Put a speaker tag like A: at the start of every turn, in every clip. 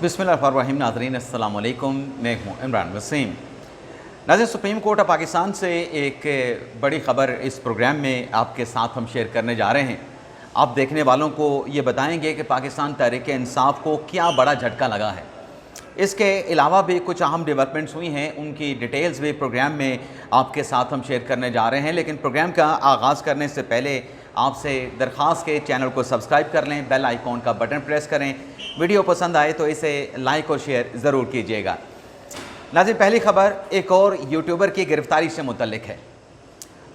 A: बिस्मिल्लाहिर्रहमानिर्रहीम। नाज़रीन अस्सलाम वालेकुम, मैं हूँ इमरान वसीम। नाज़रीन, सुप्रीम कोर्ट ऑफ पाकिस्तान से एक बड़ी ख़बर इस प्रोग्राम में आपके साथ हम शेयर करने जा रहे हैं। आप देखने वालों को ये बताएंगे कि पाकिस्तान तहरीक इंसाफ को क्या बड़ा झटका लगा है। इसके अलावा भी कुछ अहम डेवलपमेंट्स हुई हैं, उनकी डिटेल्स भी प्रोग्राम में आपके साथ हम शेयर करने जा रहे हैं। लेकिन प्रोग्राम का आगाज़ करने से पहले आपसे दरख्वास्त के चैनल को सब्सक्राइब कर लें, बेल आइकॉन का बटन प्रेस करें। वीडियो पसंद आए तो इसे लाइक और शेयर ज़रूर कीजिएगा। नाज़रीन, पहली ख़बर एक और यूट्यूबर की गिरफ़्तारी से मुतल्लिक है।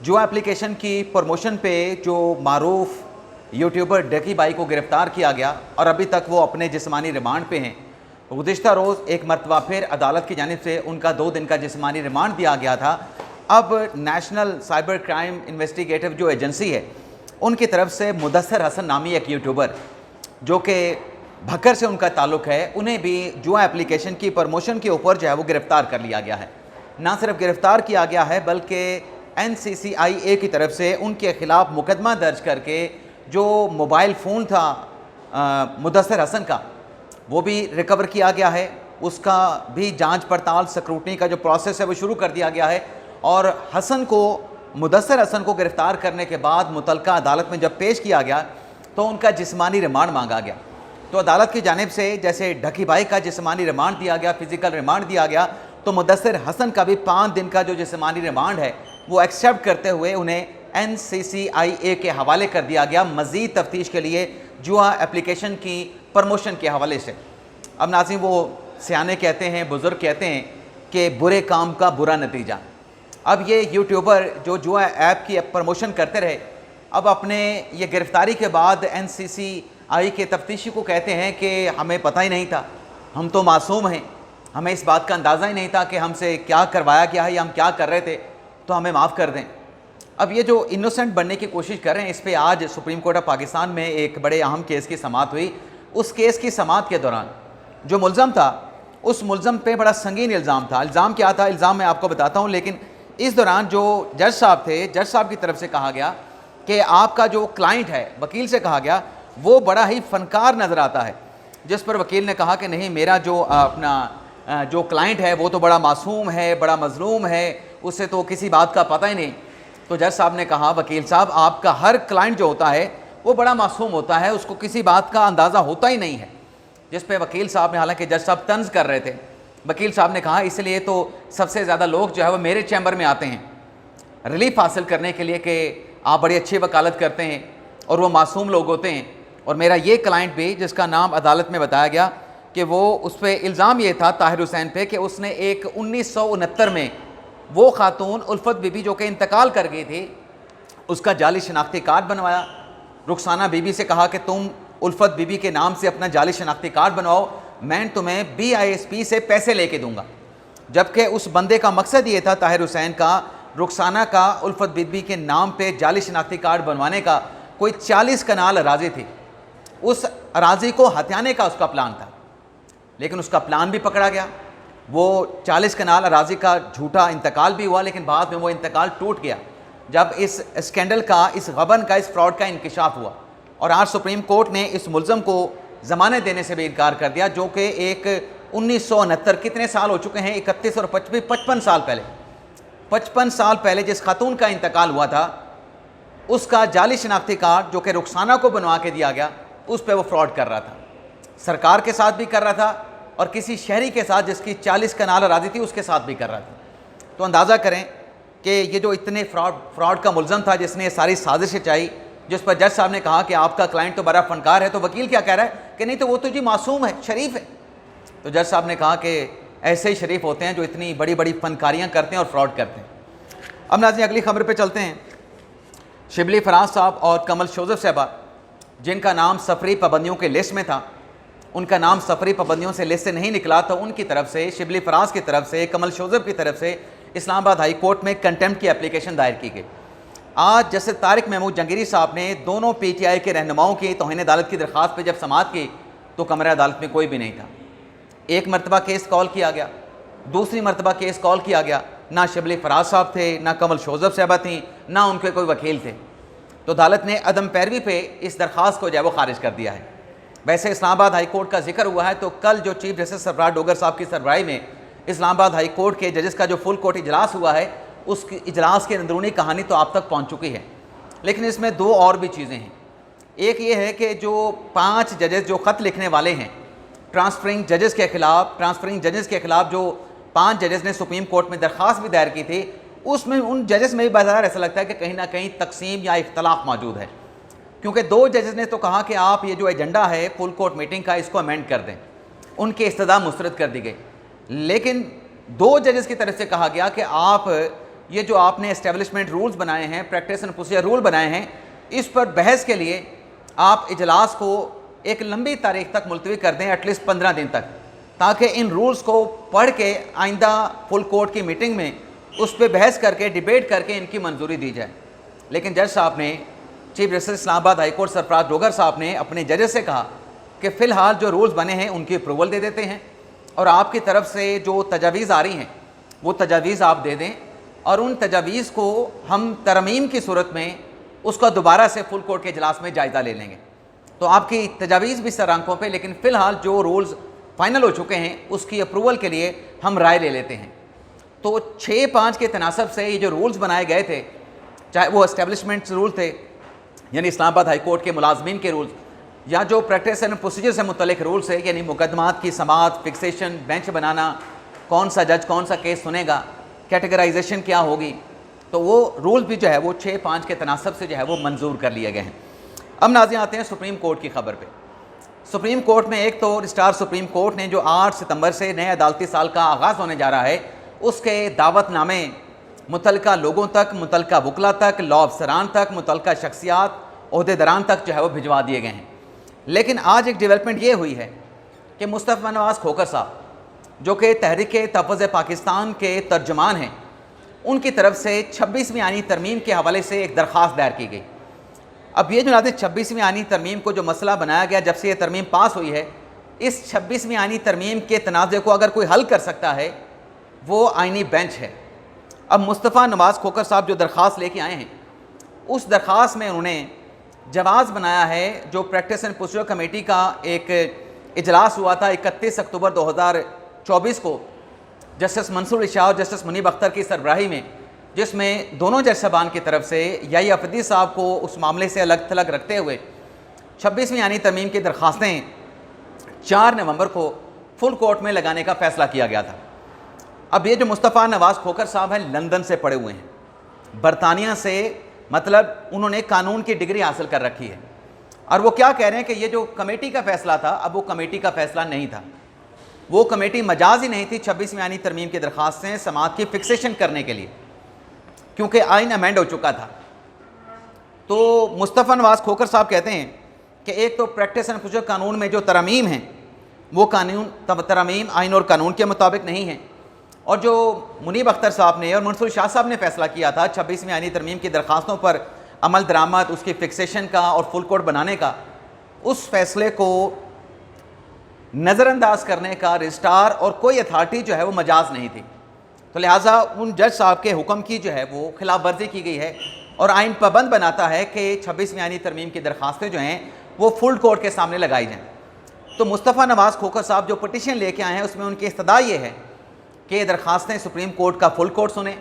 A: जुआ एप्लीकेशन की प्रमोशन पे जो मारूफ यूट्यूबर डकी बाई को गिरफ़्तार किया गया और अभी तक वो अपने जिस्मानी रिमांड पे हैं। गुज़िश्ता रोज़ एक मरतबा फिर अदालत की जानिब से उनका 2 दिन का जिस्मानी रिमांड दिया गया था। अब नेशनल साइबर क्राइम इन्वेस्टिगेटिव जो एजेंसी है, उनकी तरफ से मुदस्सर हसन नामी एक यूट्यूबर जो कि भक्कर से उनका ताल्लुक़ है, उन्हें भी जुआ एप्लीकेशन की प्रमोशन के ऊपर जो है वो गिरफ़्तार कर लिया गया है। ना सिर्फ गिरफ़्तार किया गया है बल्कि NCCIA की तरफ से उनके ख़िलाफ़ मुकदमा दर्ज करके जो मोबाइल फ़ोन था मुदस्सर हसन का, वो भी रिकवर किया गया है। उसका भी जांच पड़ताल स्क्रूटनी का जो प्रोसेस है वो शुरू कर दिया गया है। और मुदस्सर हसन को गिरफ़्तार करने के बाद मुतलका अदालत में जब पेश किया गया तो उनका जिस्मानी रिमांड मांगा गया। तो अदालत की जानिब से जैसे ढकी भाई का जिस्मानी रिमांड दिया गया, फ़िज़िकल रिमांड दिया गया, तो मुदस्सर हसन का भी 5 दिन का जो जिस्मानी रिमांड है वो एक्सेप्ट करते हुए उन्हें NCCIA के हवाले कर दिया गया मज़ीद तफ्तीश के लिए जुआ एप्लीकेशन की प्रमोशन के हवाले से। अब नाज़रीन, वो सियाने कहते हैं, बुज़ुर्ग कहते हैं कि बुरे काम का बुरा नतीजा। अब ये यूट्यूबर जो जुआ ऐप की प्रमोशन करते रहे, अब अपने ये गिरफ़्तारी के बाद NCCI के तफ्तीशी को कहते हैं कि हमें पता ही नहीं था, हम तो मासूम हैं, हमें इस बात का अंदाज़ा ही नहीं था कि हमसे क्या करवाया गया है या हम क्या कर रहे थे, तो हमें माफ़ कर दें। अब ये जो इनोसेंट बनने की कोशिश कर रहे हैं, इस पर आज सुप्रीम कोर्ट ऑफ पाकिस्तान में एक बड़े अहम केस की समाअत हुई। उस केस की समाअत के दौरान जो मुल्ज़म था, उस मुल्ज़म पे बड़ा संगीन इल्ज़ाम था। इल्ज़ाम क्या था? इल्ज़ाम मैं आपको बताता हूँ, लेकिन इस दौरान जो जज साहब थे, जज साहब की तरफ से कहा गया कि आपका जो क्लाइंट है, वकील से कहा गया, वो बड़ा ही फ़नकार नज़र आता है। जिस पर वकील ने कहा कि नहीं, मेरा जो जो क्लाइंट है वो तो बड़ा मासूम है, बड़ा मज़लूम है, उसे तो किसी बात का पता ही नहीं। तो जज साहब ने कहा, वकील साहब, आपका हर क्लाइंट जो होता है वो बड़ा मासूम होता है, उसको किसी बात का अंदाज़ा होता ही नहीं है। जिस पे वकील साहब ने, हालांकि जज साहब तंज़ कर रहे थे, वकील साहब ने कहा इसलिए तो सबसे ज़्यादा लोग जो है वो मेरे चैम्बर में आते हैं रिलीफ हासिल करने के लिए कि आप बड़ी अच्छी वकालत करते हैं और वो मासूम लोग होते हैं। और मेरा ये क्लाइंट भी, जिसका नाम अदालत में बताया गया कि वो, उस पर इल्ज़ाम ये था ताहिर हुसैन पे कि उसने एक 1969 में वो खातून उल्फत बीबी जो कि इंतकाल कर गई थी, उसका जाली शनाख्ती कार्ड बनवाया। रुखसाना बीबी से कहा कि तुम उल्फत बीबी के नाम से अपना जाली शनाख्ती कार्ड बनवाओ, मैं तुम्हें BISP से पैसे लेके दूंगा। जबकि उस बंदे का मकसद ये था, ताहिर हुसैन का, रुखसाना का उल्फत बीबी के नाम पे जाली शनाख्ती कार्ड बनवाने का कोई 40 कनाल अराज़ी थी, उस अराज़ी को हथियाने का उसका प्लान था। लेकिन उसका प्लान भी पकड़ा गया। वो 40 कनाल अराज़ी का झूठा इंतकाल भी हुआ, लेकिन बाद में वो इंतकाल टूट गया जब इस स्कैंडल का, इस गबन का, इस फ्रॉड का इंकिशाफ हुआ। और आज सुप्रीम कोर्ट ने इस मुल्ज़म को ज़मानत देने से भी इनकार कर दिया, जो कि एक 1969, कितने साल हो चुके हैं, 31 और 55 साल पहले, 55 साल पहले जिस खातून का इंतकाल हुआ था, उसका जाली शनाख्ती कार्ड जो कि रुखसाना को बनवा के दिया गया, उस पर वो फ्रॉड कर रहा था। सरकार के साथ भी कर रहा था और किसी शहरी के साथ जिसकी 40 कनाल अराज़ी थी उसके साथ भी कर रहा था। तो अंदाज़ा करें कि ये जो इतने फ्रॉड का मुल्ज़म था, जिसने ये सारी साजिश रचाई, जिस पर जज साहब ने कहा कि आपका क्लाइंट तो बड़ा फनकार है, तो वकील क्या कह रहा है कि नहीं, तो वो तो जी मासूम है, शरीफ है। तो जज साहब ने कहा कि ऐसे ही शरीफ होते हैं जो इतनी बड़ी बड़ी फनकारियाँ करते हैं और फ्रॉड करते हैं। अब नाज़रीन, अगली खबर पे चलते हैं। शिबली फराज साहब और कमल शोज़फ साहबा, जिनका नाम सफरी पाबंदियों के लिस्ट में था, उनका नाम सफरी पाबंदियों से लिस्ट से नहीं निकला, तो उनकी तरफ से, शिबली फराज की तरफ से, कमल शोज़फ की तरफ से इस्लामाबाद हाई कोर्ट में कंटेम्प्ट की एप्लीकेशन दायर की गई। आज जस्टिस तारिक महमूद जंगीरी साहब ने दोनों PTI के रहनुमाओं की तौहीन अदालत की दरख्वास्त पर जब समाअत की तो कमरा अदालत में कोई भी नहीं था। एक मरतबा केस कॉल किया गया, दूसरी मरतबा केस कॉल किया गया, ना शिबली फराज साहब थे, ना कमल शोज़फ साहबा थी, ना उनके कोई वकील थे। तो अदालत ने अदम पैरवी पे इस दरख्वास्त को जो है वो खारिज कर दिया है। वैसे इस्लामाबाद हाई कोर्ट का जिक्र हुआ है तो कल जो चीफ जस्टिस सरफराज डोगर साहब की सरबराही में इस्लामाबाद हाई कोर्ट के जजेस का जो फुल कोर्ट इजलास हुआ है, उस इजलास की अंदरूनी कहानी तो आप तक पहुंच चुकी है। लेकिन इसमें दो और भी चीज़ें हैं। एक ये है कि जो 5 जजेस जो ख़त लिखने वाले हैं ट्रांसफरिंग जजेस के ख़िलाफ़ जो 5 जजेस ने सुप्रीम कोर्ट में दरख्वास्त भी दायर की थी, उसमें उन जजेस में भी बाज़ार ऐसा लगता है कि कहीं ना कहीं तकसीम या इख्तलाफ मौजूद है। क्योंकि 2 जजेस ने तो कहा कि आप ये जो एजेंडा है फुल कोर्ट मीटिंग का, इसको अमेंड कर दें, उनकी इस्तदा मुस्तरद कर दी गई। लेकिन 2 जजेस की तरफ से कहा गया कि आप ये जो आपने एस्टेब्लिशमेंट रूल्स बनाए हैं, प्रैक्टिस एंड प्रोसीजर रूल बनाए हैं, इस पर बहस के लिए आप इजलास को एक लंबी तारीख तक मुलतवी कर दें, एटलीस्ट 15 दिन तक, ताकि इन रूल्स को पढ़ के आइंदा फुल कोर्ट की मीटिंग में उस पर बहस करके डिबेट करके इनकी मंजूरी दी जाए। लेकिन जज साहब ने, chief justice Islamabad high court Sarfaraz Dogar साहब ने अपने जजेस से कहा कि फ़िलहाल जो रूल्स बने हैं उनकी अप्रूवल दे देते हैं और आपकी तरफ से जो तजावीज़ आ रही हैं वो तजावीज़ आप दे दें और उन तजावीज़ को हम तरमीम की सूरत में उसका दोबारा से फुल कोर्ट के इजलास में जायज़ा ले लेंगे। तो आपकी तजावीज़ भी सर आंखों पे, लेकिन फ़िलहाल जो रूल्स फाइनल हो चुके हैं उसकी अप्रूवल के लिए हम राय ले लेते हैं। तो 6-5 के तनासब से ये जो रूल्स बनाए गए थे, चाहे वो एस्टेब्लिशमेंट रूल थे यानी इस्लामाबाद हाई कोर्ट के मुलाजमीन के रूल्स, या जो प्रैक्टिस एंड प्रोसीजर से मुतल्लिक रूल्स है यानी मुकदमात की समाअत, फिक्सेशन, बेंच बनाना, कौन सा जज कौन सा केस सुनेगा, कैटेगराइजेशन क्या होगी, तो वो रूल भी जो है वो 6-5 के तनासब से जो है वो मंजूर कर लिए गए हैं। अब नाज़रीन आते हैं सुप्रीम कोर्ट की खबर पे। सुप्रीम कोर्ट में एक तो रजिस्ट्रार सुप्रीम कोर्ट ने जो 8 सितंबर से नए अदालती साल का आगाज़ होने जा रहा है, उसके दावतनामे मुतलका लोगों तक, मुतलका वकला तक, लॉ अफसरान तक, मुतलका शख्सियात, ओहदेदारान तक जो है वो भिजवा दिए गए हैं। लेकिन आज एक डेवलपमेंट ये हुई है कि मुस्तफ़ा नवाज़ खोखर साहब जो कि तहरीक तहफ़्फ़ुज़ पाकिस्तान के तर्जुमान हैं, उनकी तरफ से 26वीं आईनी तरमीम के हवाले से एक दरख्वास्त दायर की गई। अब ये जो नाज़रीन 26वीं आईनी तरमीम को जो मसला बनाया गया जब से ये तरमीम पास हुई है, इस 26वीं आईनी तरमीम के तनाज़े को अगर कोई हल कर सकता है वो आईनी बेंच है। अब मुस्तफ़ा नवाज़ खोखर साहब जो दरख्वास्त लेके आए हैं, उस दरख्वास्त में उन्होंने जवाज़ बनाया है जो प्रैक्टिस एंड प्रोसीजर कमेटी का एक इजलास हुआ था 31 अक्टूबर 2024 को जस्टिस मंसूर शाह और जस्टिस मुनीब अख्तर की सरबराही में, जिसमें दोनों जज साहबान की तरफ से याही अफरीदी साहब को उस मामले से अलग थलग रखते हुए 26वीं आईनी तरमीम की दरख्वास्तें 4 नवंबर को फुल कोर्ट में लगाने का फ़ैसला किया गया था। अब ये जो मुस्तफ़ा नवाज़ खोखर साहब हैं, लंदन से पढ़े हुए हैं, बरतानिया से, मतलब उन्होंने कानून की डिग्री हासिल कर रखी है, और वो क्या कह रहे हैं कि ये जो कमेटी का फ़ैसला था, अब वो कमेटी का फ़ैसला नहीं था, वो कमेटी मजाज ही नहीं थी 26वीं आईनी तरमीम की दरख्वास्तें समाअत की फिक्सेशन करने के लिए, क्योंकि आइन अमेंड हो चुका था। तो मुस्तफ़ा नवाज़ खोखर साहब कहते हैं कि एक तो प्रैक्टिस एंड प्रोसीजर कानून में जो तरमीम हैं वो कानून तरमीम आइन और कानून के मुताबिक नहीं है, और जो मुनीब अख्तर साहब ने और मंसूर शाह साहब ने फैसला किया था 26वीं आईनी तरमीम की दरख्वास्तों पर अमल दरामद, उसकी फिक्सेशन का और फुल कोर्ट बनाने का, उस फैसले को नज़रअंदाज करने का रजिस्ट्रार और कोई अथॉरिटी जो है वो मजाज नहीं थी। तो लिहाजा उन जज साहब के हुक्म की जो है वो खिलाफ वर्जी की गई है और आइन पाबंद बनाता है कि 26वीं आईनी तरमीम की दरख्वास्तें जो हैं वो फुल कोर्ट के सामने लगाई जाएँ। तो मुस्तफ़ा नवाज़ खोखर साहब जो पटिशन लेके आए हैं उसमें उनकी इस्तदा ये है कि ये दरख्वास्तें सुप्रीम कोर्ट का फुल कोर्ट सुने,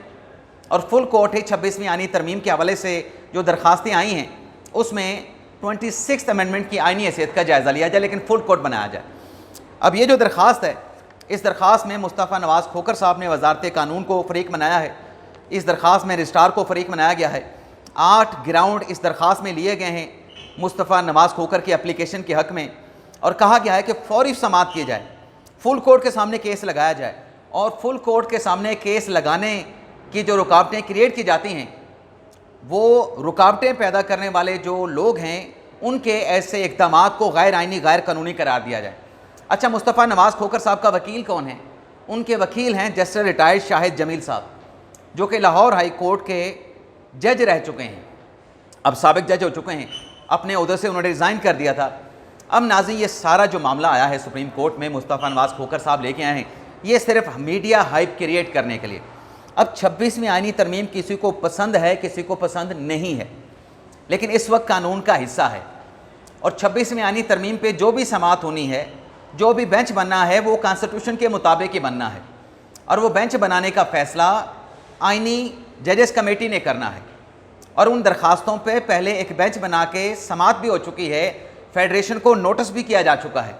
A: और फुल कोर्ट ही 26वीं आईनी तरमीम के हवाले से जो दरख्वास्तें आई हैं उसमें 26th अमेंडमेंट की आईनी हैसियत का जायज़ा लिया जाए, लेकिन फुल कोर्ट बनाया जाए। अब ये जो दरख्वास्त है, इस दरख्वास्त में मुस्तफ़ा नवाज़ खोखर साहब ने वजारत कानून को फ़रीक बनाया है, इस दरख्वास्त में रजिस्ट्रार को फ़रीक बनाया गया है। 8 ग्राउंड इस दरख्वास्त में लिए गए हैं मुस्तफ़ा नवाज़ खोखर की एप्लीकेशन के हक़ में, और कहा गया है कि फ़ौरी समाअत की जाए, फुल कोर्ट के सामने केस लगाया जाए, और फुल कोर्ट के सामने केस लगाने की जो रुकावटें क्रिएट की जाती हैं, वो रुकावटें पैदा करने वाले जो लोग हैं उनके ऐसे इक़दामात को गैर आइनी, गैर कानूनी करार दिया जाए। अच्छा, मुस्तफ़ा नवाज़ खोखर साहब का वकील कौन है? उनके वकील हैं जस्टिस रिटायर्ड शाहिद जमील साहब, जो कि लाहौर हाई कोर्ट के जज रह चुके हैं, अब साबिक जज हो चुके हैं, अपने उहदे से उन्होंने रिज़ाइन कर दिया था। अब नाज़रीन, ये सारा जो मामला आया है सुप्रीम कोर्ट में, मुस्तफ़ा नवाज़ खोखर साहब लेके आए हैं, ये सिर्फ मीडिया हाइप क्रिएट करने के लिए। अब 26वीं आईनी तरमीम किसी को पसंद है, किसी को पसंद नहीं है, लेकिन इस वक्त कानून का हिस्सा है। और 26वीं आईनी तरमीम पे जो भी समाअत होनी है, जो भी बेंच बनना है, वो कॉन्स्टिट्यूशन के मुताबिक ही बनना है और वो बेंच बनाने का फ़ैसला आईनी जजेस कमेटी ने करना है। और उन दरखास्तों पे पहले एक बेंच बना के समाअत भी हो चुकी है, फेडरेशन को नोटिस भी किया जा चुका है।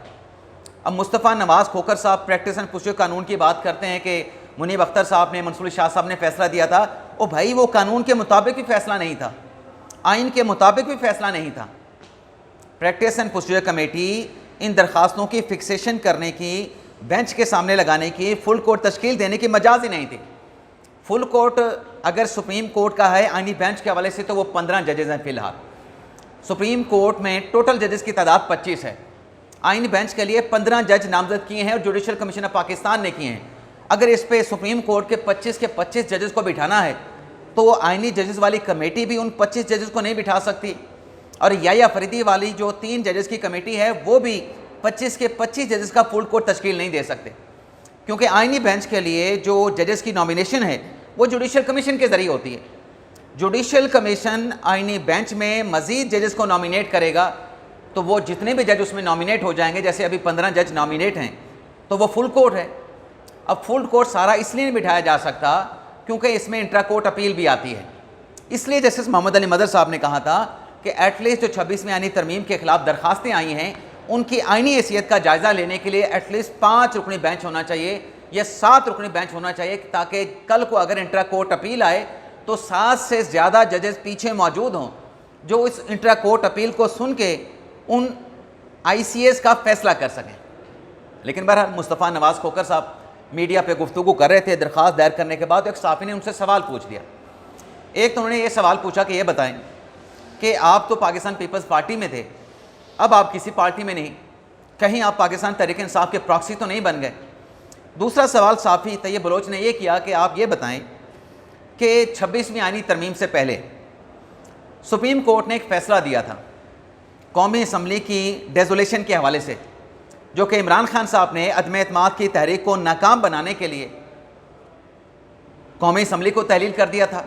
A: अब मुस्तफ़ा नवाज़ खोखर साहब प्रैक्टिस एंड प्रोसीजर कानून की बात करते हैं कि मुनीब अख्तर साहब ने, मंसूर शाह साहब ने फ़ैसला दिया था। ओ भाई, वो कानून के मुताबिक भी फ़ैसला नहीं था, आइन के मुताबिक भी फ़ैसला नहीं था। प्रैक्टिस एंड प्रोसीजर कमेटी इन दरखास्तों की फिक्सेशन करने की, बेंच के सामने लगाने की, फुल कोर्ट तश्कील देने की मजाज ही नहीं थी। फुल कोर्ट अगर सुप्रीम कोर्ट का है आइनी बेंच के हवाले से तो वो 15 जजेस हैं फ़िलहाल। सुप्रीम कोर्ट में टोटल जजेस की तादाद 25 है। आइनी बेंच के लिए 15 जज नामजद किए हैं और जुडिशल कमीशन ऑफ पाकिस्तान ने किए हैं। अगर इस पे सुप्रीम कोर्ट के 25 जजेस को बिठाना है तो वो आइनी जजेस वाली कमेटी भी उन 25 जजेस को नहीं बिठा सकती, और या फरीदी वाली जो 3 जजेस की कमेटी है वो भी 25 के 25 जजेस का फुल कोर्ट तश्कील नहीं दे सकते, क्योंकि आइनी बेंच के लिए जो जजेस की नॉमिनेशन है वो जुडिशल कमीशन के ज़रिए होती है। जुडिशल कमीशन आइनी बेंच में मज़ीद जजेस को नॉमिनेट करेगा तो वो जितने भी जज उसमें नॉमिनेट हो जाएंगे, जैसे अभी 15 जज नॉमिनेट हैं, तो वो फुल कोर्ट है। अब फुल कोर्ट सारा इसलिए नहीं बिठाया जा सकता क्योंकि इसमें इंट्रा कोर्ट अपील भी आती है। इसलिए जस्टिस मोहम्मद अली मदर साहब ने कहा था कि एटलीस्ट जो 26वीं आइनी तरमीम के खिलाफ दरखास्तें आई हैं उनकी आइनी हैसियत का जायज़ा लेने के लिए एटलीस्ट 5 रुकनी बेंच होना चाहिए या 7 रुकनी बेंच होना चाहिए, ताकि कल को अगर इंट्रा कोर्ट अपील आए तो 7 से ज़्यादा जजेस पीछे मौजूद हों जो इस इंट्रा कोर्ट अपील को सुन के उन ICS का फ़ैसला कर सकें। लेकिन बहरहाल मुस्तफ़ा नवाज़ खोखर साहब मीडिया पे गुफ्तगू कर रहे थे दरख्वास्त दायर करने के बाद। एक सहाफ़ी ने उनसे सवाल पूछ लिया। एक तो उन्होंने ये सवाल पूछा कि ये बताएं कि आप तो पाकिस्तान पीपल्स पार्टी में थे, अब आप किसी पार्टी में नहीं, कहीं आप पाकिस्तान तहरीक इंसाफ के प्रॉक्सी तो नहीं बन गए। दूसरा सवाल सहाफ़ी तैयब बलोच ने यह किया कि आप ये बताएं कि 26वीं आइनी तरमीम से पहले सुप्रीम कोर्ट ने एक फ़ैसला दिया था कौमी असम्बली की डेजोलेशन के हवाले से, जो कि इमरान खान साहब ने अदम एतमाद की तहरीक को नाकाम बनाने के लिए कौमी असम्बली को तहलील कर दिया था।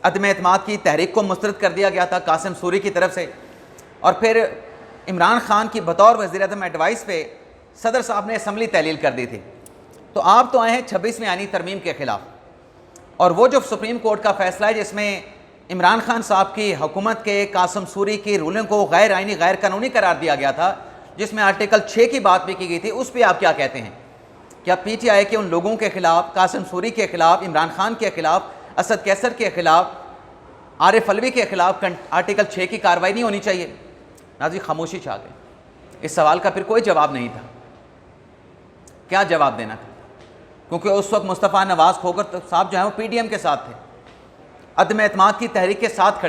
A: अदम एतमाद की तहरीक को मुस्तरद कर दिया गया था कासिम सूरी की तरफ से, और फिर इमरान खान की बतौर वज़ीर आज़म एडवाइस पे सदर साहब ने असम्बली तहलील कर दी थी। तो आप तो आए हैं 26वीं आइनी तरमीम के ख़िलाफ़, और वो जो सुप्रीम कोर्ट का फ़ैसला है जिसमें इमरान खान साहब की हुकूमत के कासिम सूरी की रूलिंग को गैर आइनी गैर कानूनी करार दिया गया था, जिसमें आर्टिकल 6 की बात भी की गई थी, उस पर आप क्या कहते हैं? क्या PTI के उन लोगों के ख़िलाफ़, कासिम सूरी के ख़िलाफ़, इमरान खान के ख़िलाफ़, असद कैसर के ख़िलाफ़, आरिफ अलवी के ख़िलाफ़ आर्टिकल 6 की कार्रवाई नहीं होनी चाहिए? नाज़रीन, खामोशी छा गई। इस सवाल का फिर कोई जवाब नहीं था। क्या जवाब देना था? क्योंकि उस वक्त मुस्तफ़ा नवाज़ खोखर साहब जो है वो PDM के साथ थे, अदम एतमाद की तहरीक के साथ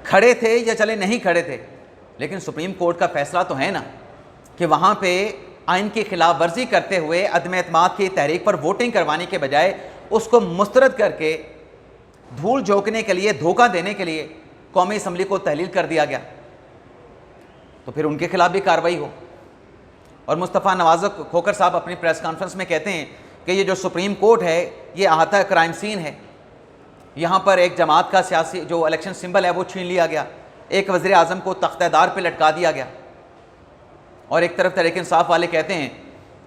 A: खड़े थे या चले नहीं खड़े थे, लेकिन सुप्रीम कोर्ट का फ़ैसला तो है ना कि वहाँ पे आइन की खिलाफ वर्जी करते हुए अदम एतमाद की तहरीक पर वोटिंग करवाने के बजाय उसको मुस्तरद करके धूल झोंकने के लिए, धोखा देने के लिए कौमी असम्बली को तहलील कर दिया गया, तो फिर उनके खिलाफ भी कार्रवाई हो। और मुस्तफ़ा नवाज़ खोखर साहब अपनी प्रेस कॉन्फ्रेंस में कहते हैं कि ये जो सुप्रीम कोर्ट है ये अहाता क्राइम सीन है, यहाँ पर एक जमात का सियासी जो इलेक्शन सिंबल है वो छीन लिया गया, एक वज़ीर आज़म को तख्तेदार पे लटका दिया गया, और एक तरफ तहरीक इंसाफ वाले कहते हैं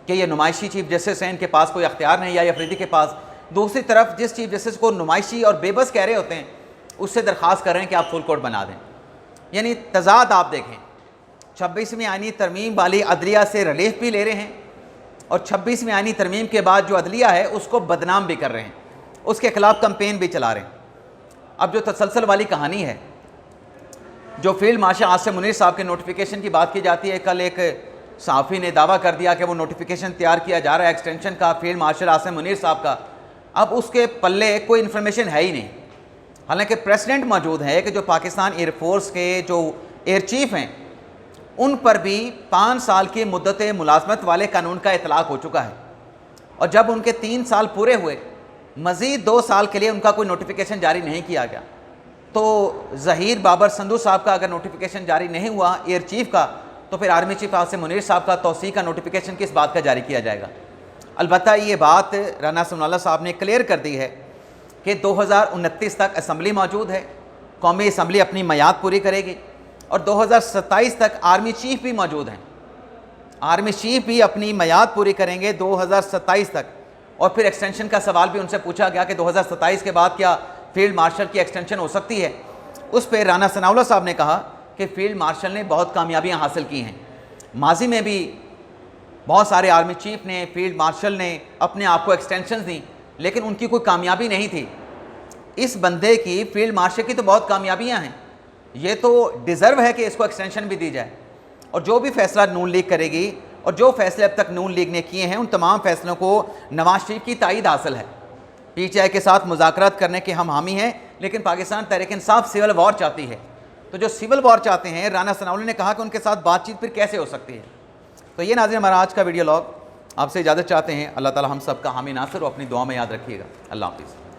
A: कि ये नुमाइशी चीफ जस्टिस हैं, इनके पास कोई अख्तियार नहीं, या अफरीदी के पास। दूसरी तरफ जिस चीफ जस्टिस को नुमाइशी और बेबस कह रहे होते हैं उससे दरख्वास्त कर रहे हैं कि आप फुल कोर्ट बना दें। यानी तजाद आप देखें, 26वीं आइनी तरमीम वाली अदलिया से रिलीफ भी ले रहे हैं और 26वीं आइनी तरमीम के बाद जो अदलिया है उसको बदनाम भी कर रहे हैं, उसके खिलाफ कंपेन भी चला रहे हैं। अब जो तसलसल वाली कहानी है, जो फील्ड मार्शल आसिम मुनीर साहब के नोटिफिकेशन की बात की जाती है, कल एक सहाफ़ी ने दावा कर दिया कि वो नोटिफिकेशन तैयार किया जा रहा है एक्सटेंशन का फील्ड मार्शल आसिम मुनीर साहब का। अब उसके पल्ले कोई इन्फॉर्मेशन है ही नहीं, हालांकि प्रेसिडेंट मौजूद है कि जो पाकिस्तान एयरफोर्स के जो एयर चीफ हैं उन पर भी 5 साल की मुद्दत मुलाजमत वाले कानून का इतलाक़ हो चुका है, और जब उनके 3 साल पूरे हुए मज़ीद 2 साल के लिए उनका कोई नोटिफिकेशन जारी नहीं किया गया। तो ज़हीर बाबर संधू साहब का अगर नोटिफिकेशन जारी नहीं हुआ एयर चीफ का, तो फिर आर्मी चीफ आसिम मुनीर साहब का तौसीक़ का नोटिफिकेशन किस बात का जारी किया जाएगा? अलबत्ता ये बात राना सनाउल्लाह साहब ने क्लियर कर दी है कि 2029 तक असम्बली मौजूद है, कौमी असम्बली अपनी मियाद पूरी करेगी, और 2027 तक आर्मी चीफ भी मौजूद हैं। आर्मी चीफ भी अपनी मियाद पूरी करेंगे 2027 तक। और फिर एक्सटेंशन का सवाल भी उनसे पूछा गया कि 2027 के बाद क्या फील्ड मार्शल की एक्सटेंशन हो सकती है। उस पर राना सनाउल्लाह साहब ने कहा कि फील्ड मार्शल ने बहुत कामयाबियां हासिल की हैं। माजी में भी बहुत सारे आर्मी चीफ ने, फील्ड मार्शल ने अपने आप को एक्सटेंशन दी, लेकिन उनकी कोई कामयाबी नहीं थी। इस बंदे की, फील्ड मार्शल की तो बहुत कामयाबियां हैं, ये तो डिज़र्व है कि इसको एक्सटेंशन भी दी जाए। और जो भी फैसला नून लीग करेगी और जो फैसले अब तक नून लीग ने किए हैं, उन तमाम फैसलों को नवाज शरीफ की तायद हासिल है। PTI के साथ मुज़ाकरात करने के हम हामी हैं, लेकिन पाकिस्तान तहरीक इंसाफ सिविल वॉर चाहती है। तो जो सिविल वॉर चाहते हैं, राना सनाउल्लाह ने कहा कि उनके साथ बातचीत फिर कैसे हो सकती है। तो ये नाज़रीन हमारा आज का वीडियो लॉग। आपसे इजाज़त चाहते हैं। अल्लाह ताला हम सब का हामी नासिर और अपनी दुआ में याद रखिएगा। अल्लाह हाफ़िज़।